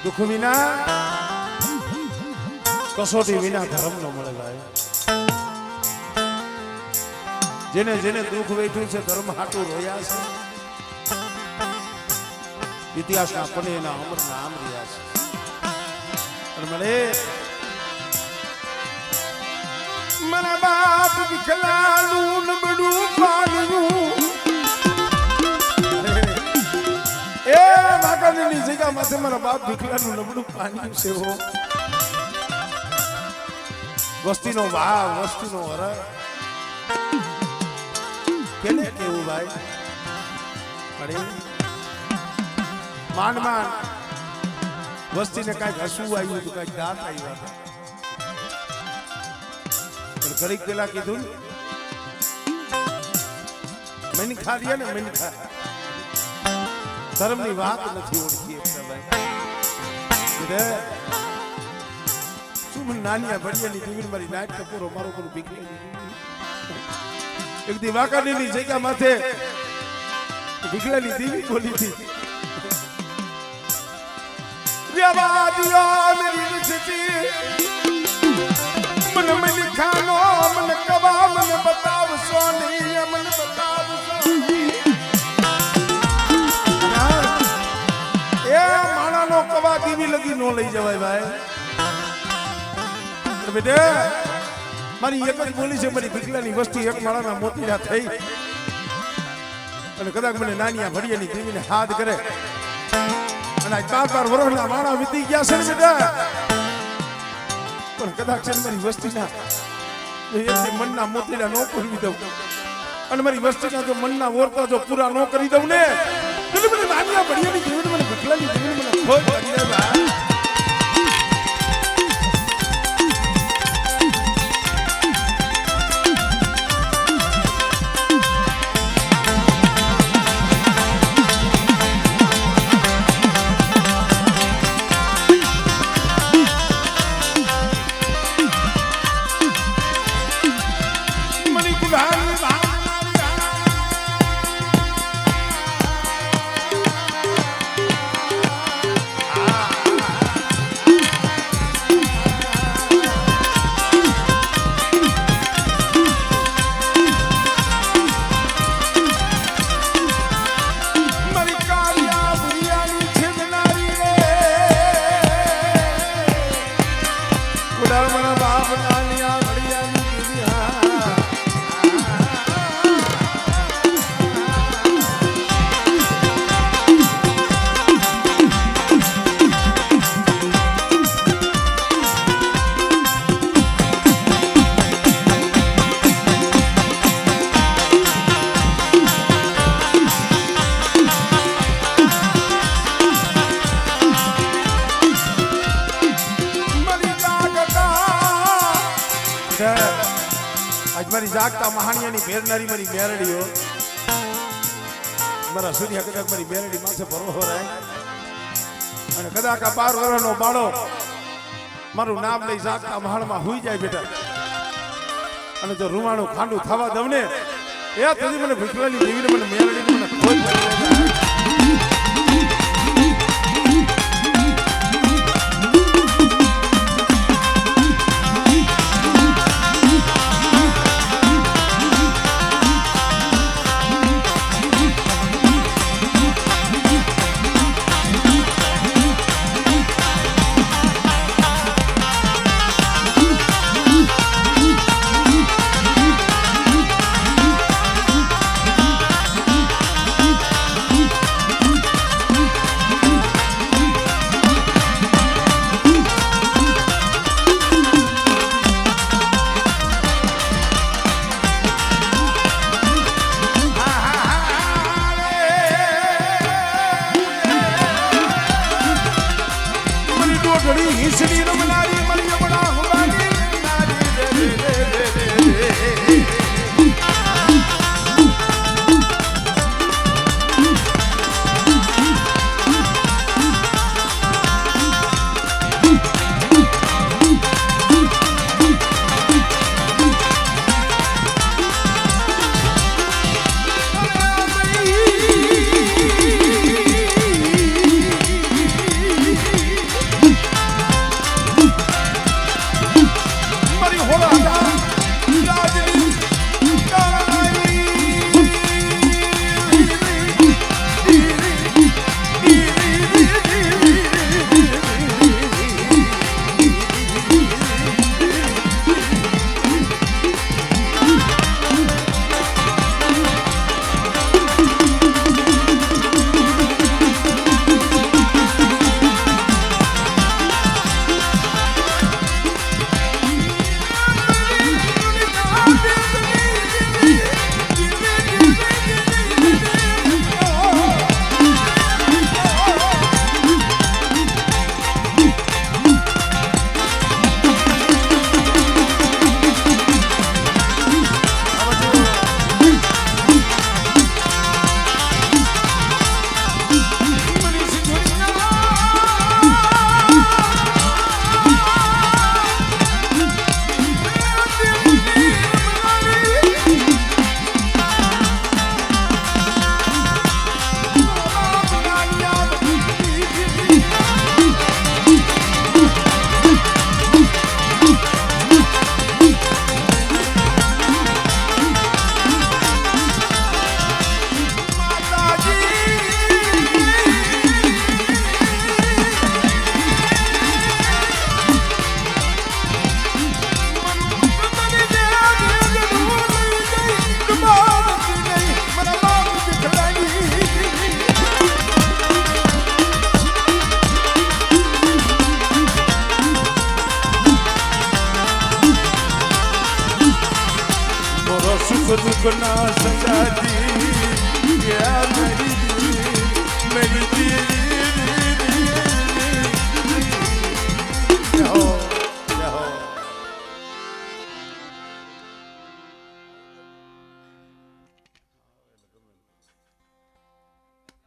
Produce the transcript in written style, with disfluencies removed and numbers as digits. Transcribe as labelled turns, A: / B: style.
A: દુઃખ વિના કસોટી વિના ધર્મ ન મળે ભાઈ. જેને જેને દુઃખ વેઠ્યું છે ધર્મ હાટું રોયા છે. ઇતિહાસના પને એના અમરના આમ રહ્યા છે. પણ મને મારા બાપ વિકલાનું નબળું પાડ્યું. એ વાઘાની જગ્યા માથે મારા બાપ વિકલાનું નબળું પાડ્યું છે. વસ્તીનો ભાવ, વસ્તીનો હર કેને કેવું ભાઈ? અરે માંડ માંડ વસ્તીને કાંઈક હસવું આવ્યું હતું, કાંઈક દાંત આવ્યા હતા. પણ ઘડીક પેલા કીધું મેં ખાધ્યા ને મેં ખા ધર્મની વાત નથી ઓળખી ભાઈ. શું મને નાની ભડિયાની દીવીને મારી નાટ કપૂરો મારો કોઈ ભીખલી એક દી વાકાની જગ્યા માથે ભીખલાની દીવી બોલી હતી. મને મને ખાનો મને કબા મને બતાવશો નહીં, મને બતાવશો એ માણાનો કબા દીવી લગી નો લઈ જવાય ભાઈ. બેટા મારી એક જ બોલી છે, મારી ભીખલાની વસ્તી એક માળાના મોતીડા થઈ અને કદાચ મને નાની ભડિયાની દીવીને હાથ કરે અને 4 વર્ષના માણા વીતી ગયા છે ને બેટા. પણ કદાચ મારી વસ્તીના મનના મોતીડા ન પૂરવી દઉં અને મારી વસ્તીના જો મનના ઓરતા જો પૂરા ન કરી દઉં ને તો મને નાની ભડિયાની દીવીને મને ભીખલાની દીવીને મને ખોજ કરી દે ભાઈ. મારી જાગતા મહાણિયાની ભેરનારી મારી મેરડીઓ મારા સૂર્ય કદાચ મારી મેરડી માથે ભરવો રાય અને કદાચ આ 12 વર્ષનો બાળો મારું નામ લઈ જાગતા મહાણમાં હુઈ જાય બેટા અને જો રૂમાણું ખાંડું થવા દઉં ને એ તેથી મને ભીખલાની દેવીને મને મેરડીને મને ખોજ કરી. रुक रुक ना सजा दी, क्या मेरी दी